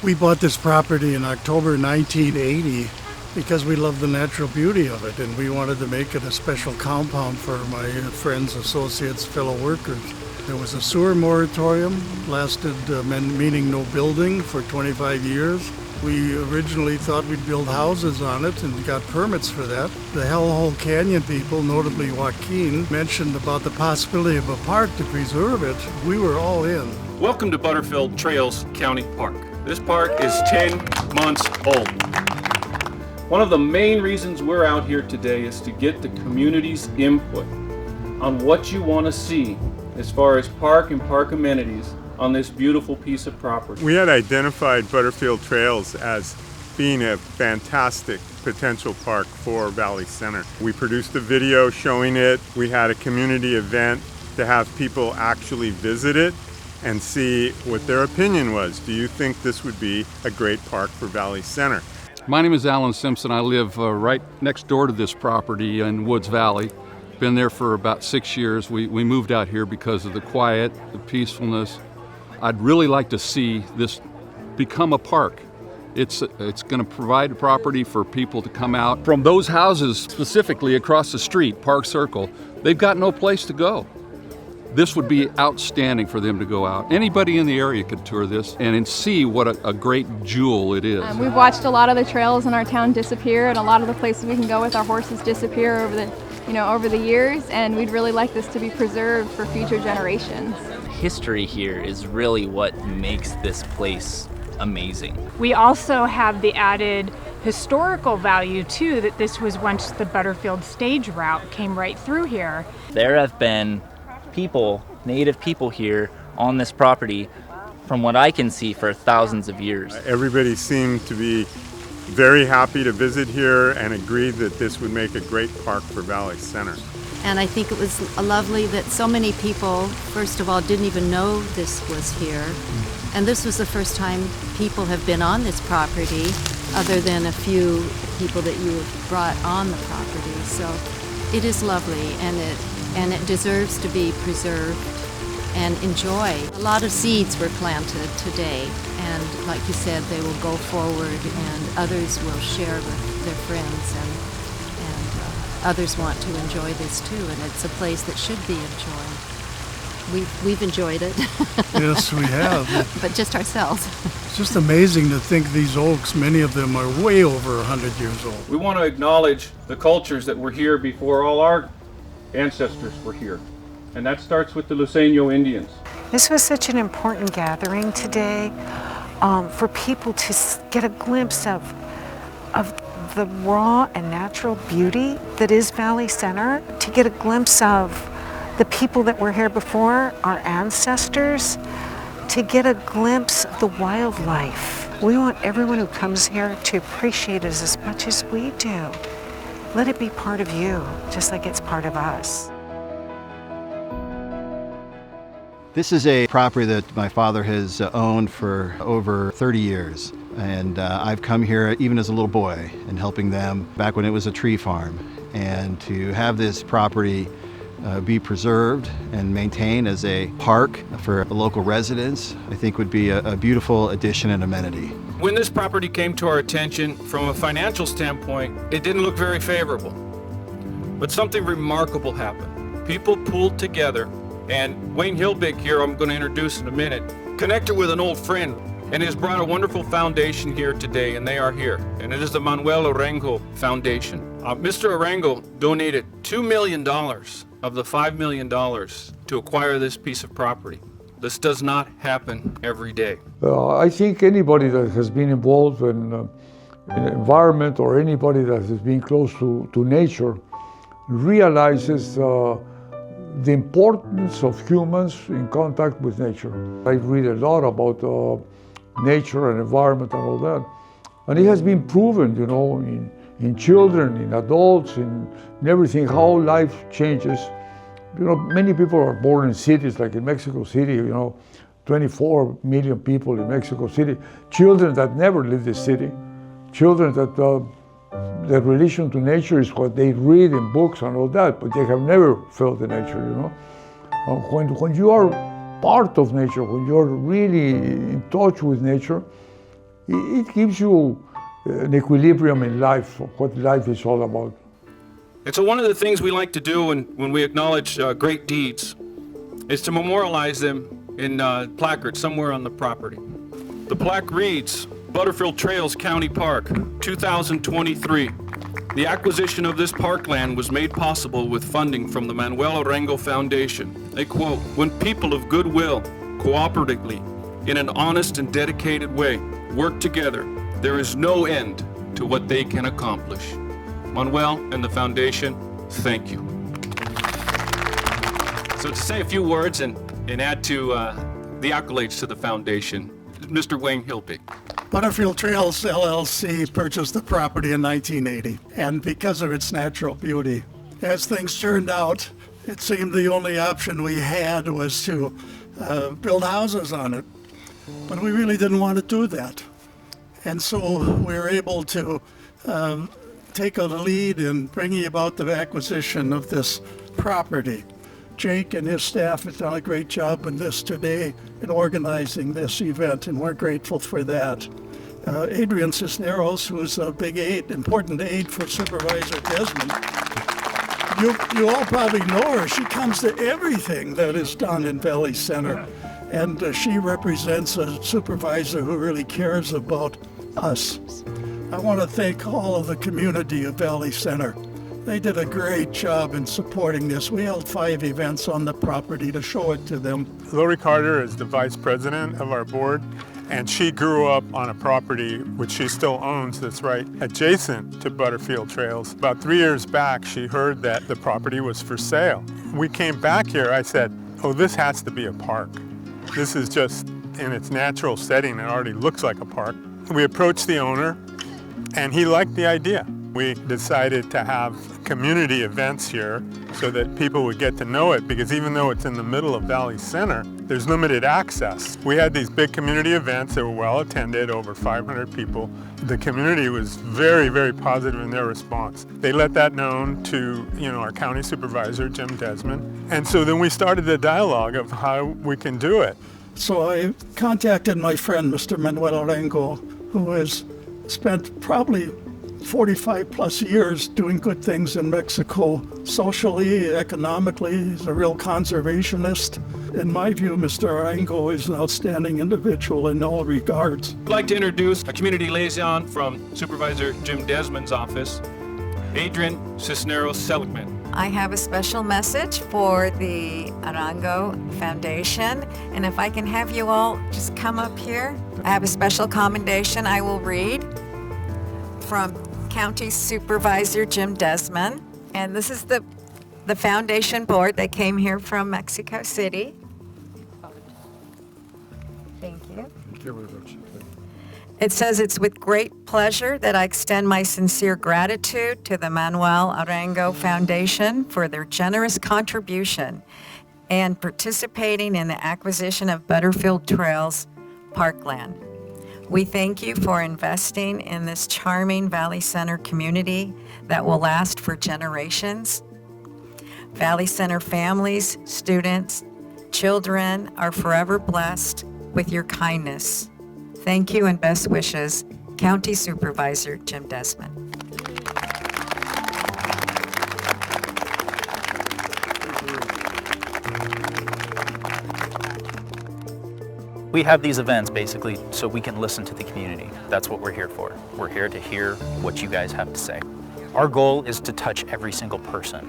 We bought this property in October 1980 because we love the natural beauty of it, and we wanted to make it a special compound for my friends, associates, fellow workers. There was a sewer moratorium, lasted, meaning no building, for 25 years. We originally thought we'd build houses on it and got permits for that. The Hellhole Canyon people, notably Joaquin, mentioned about the possibility of a park to preserve it. We were all in. Welcome to Butterfield Trails County Park. This park is 10 months old. One of the main reasons we're out here today is to get the community's input on what you want to see as far as park and park amenities on this beautiful piece of property. We had identified Butterfield Trails as being a fantastic potential park for Valley Center. We produced a video showing it. We had a community event to have people actually visit it and see what their opinion was. Do you think this would be a great park for Valley Center? My name is Alan Simpson. I live right next door to this property in Woods Valley. Been there for about 6 years. We moved out here because of the quiet, the peacefulness. I'd really like to see this become a park. It's going to provide a property for people to come out from those houses, specifically across the street, Park Circle. They've got no place to go. This would be outstanding for them to go out. Anybody in the area could tour this and see what a great jewel it is. We've watched a lot of the trails in our town disappear, and a lot of the places we can go with our horses disappear over the years, and we'd really like this to be preserved for future generations. History here is really what makes this place amazing. We also have the added historical value too, that this was once the Butterfield stage route came right through here. There have been native people here on this property, from what I can see, for thousands of years. Everybody seemed to be very happy to visit here and agreed that this would make a great park for Valley Center. And I think it was lovely that so many people, first of all, didn't even know this was here. And this was the first time people have been on this property, other than a few people that you have brought on the property. So it is lovely, and it deserves to be preserved and enjoyed. A lot of seeds were planted today, and like you said, they will go forward and others will share with their friends, and others want to enjoy this too, and it's a place that should be enjoyed. We've enjoyed it. Yes, we have. But just ourselves. It's just amazing to think these oaks, many of them are way over 100 years old. We want to acknowledge the cultures that were here before all our ancestors were here. And that starts with the Luiseño Indians. This was such an important gathering today for people to get a glimpse of the raw and natural beauty that is Valley Center, to get a glimpse of the people that were here before, our ancestors, to get a glimpse of the wildlife. We want everyone who comes here to appreciate it as much as we do. Let it be part of you, just like it's part of us. This is a property that my father has owned for over 30 years. And I've come here even as a little boy and helping them back when it was a tree farm. And to have this property be preserved and maintained as a park for local residents, I think would be a beautiful addition and amenity. When this property came to our attention from a financial standpoint, it didn't look very favorable. But something remarkable happened. People pulled together, and Wayne Hilbig here, I'm going to introduce in a minute, connected with an old friend, and has brought a wonderful foundation here today, and they are here. And it is the Manuel Orengo Foundation. Mr. Orengo donated $2 million of the $5 million to acquire this piece of property. This does not happen every day. I think anybody that has been involved in environment, or anybody that has been close to nature, realizes the importance of humans in contact with nature. I read a lot about nature and environment and all that. And it has been proven, in children, in adults, in everything, how life changes. Many people are born in cities, like in Mexico City, 24 million people in Mexico City. Children that never leave the city. Children that their relation to nature is what they read in books and all that, but they have never felt the nature, When you are part of nature, when you're really in touch with nature, it gives you an equilibrium in life, what life is all about. And so one of the things we like to do when we acknowledge great deeds is to memorialize them in placards somewhere on the property. The plaque reads, Butterfield Trails County Park, 2023. The acquisition of this parkland was made possible with funding from the Manuel Arango Foundation. They quote, when people of goodwill, cooperatively, in an honest and dedicated way, work together, there is no end to what they can accomplish. Manuel and the foundation, thank you. So to say a few words and add to the accolades to the foundation, Mr. Wayne Hilbig. Butterfield Trails LLC purchased the property in 1980, and because of its natural beauty, as things turned out, it seemed the only option we had was to build houses on it. But we really didn't want to do that. And so we were able to take a lead in bringing about the acquisition of this property. Jake and his staff have done a great job in this today in organizing this event, and we're grateful for that. Adrian Cisneros, who's a big aide, important aide for Supervisor Desmond, you all probably know her. She comes to everything that is done in Valley Center, and she represents a supervisor who really cares about us. I want to thank all of the community of Valley Center. They did a great job in supporting this. We held 5 events on the property to show it to them. Lori Carter is the vice president of our board, and she grew up on a property which she still owns that's right adjacent to Butterfield Trails. About 3 years back, she heard that the property was for sale. We came back here, I said, oh, this has to be a park. This is just in its natural setting, it already looks like a park. We approached the owner, and he liked the idea. We decided to have community events here so that people would get to know it, because even though it's in the middle of Valley Center, there's limited access. We had these big community events that were well attended, over 500 people. The community was very, very positive in their response. They let that known to our county supervisor, Jim Desmond. And so then we started the dialogue of how we can do it. So I contacted my friend, Mr. Manuel Arango, who has spent probably 45 plus years doing good things in Mexico, socially, economically. He's a real conservationist. In my view, Mr. Arango is an outstanding individual in all regards. I'd like to introduce a community liaison from Supervisor Jim Desmond's office, Adrian Cisneros Seligman. I have a special message for the Arango Foundation, and if I can have you all just come up here. I have a special commendation I will read from County Supervisor Jim Desmond, and this is the foundation board that came here from Mexico City. Thank you. It says, it's with great pleasure that I extend my sincere gratitude to the Manuel Arango Foundation for their generous contribution and participating in the acquisition of Butterfield Trails Parkland. We thank you for investing in this charming Valley Center community that will last for generations. Valley Center families, students, children are forever blessed with your kindness. Thank you and best wishes, County Supervisor Jim Desmond. We have these events basically so we can listen to the community. That's what we're here for. We're here to hear what you guys have to say. Our goal is to touch every single person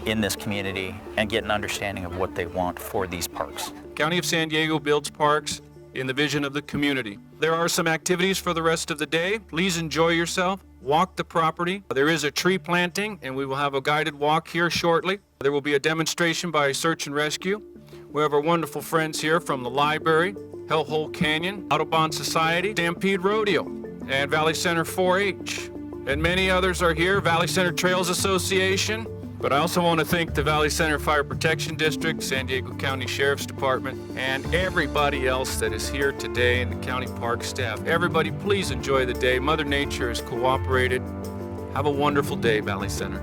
in this community and get an understanding of what they want for these parks. County of San Diego builds parks in the vision of the community. There are some activities for the rest of the day. Please enjoy yourself. Walk the property. There is a tree planting, and we will have a guided walk here shortly. There will be a demonstration by Search and Rescue. We have our wonderful friends here from the library, Hellhole Canyon, Audubon Society, Stampede Rodeo, and Valley Center 4-H. And many others are here, Valley Center Trails Association. But I also want to thank the Valley Center Fire Protection District, San Diego County Sheriff's Department, and everybody else that is here today in the county park staff. Everybody, please enjoy the day. Mother Nature has cooperated. Have a wonderful day, Valley Center.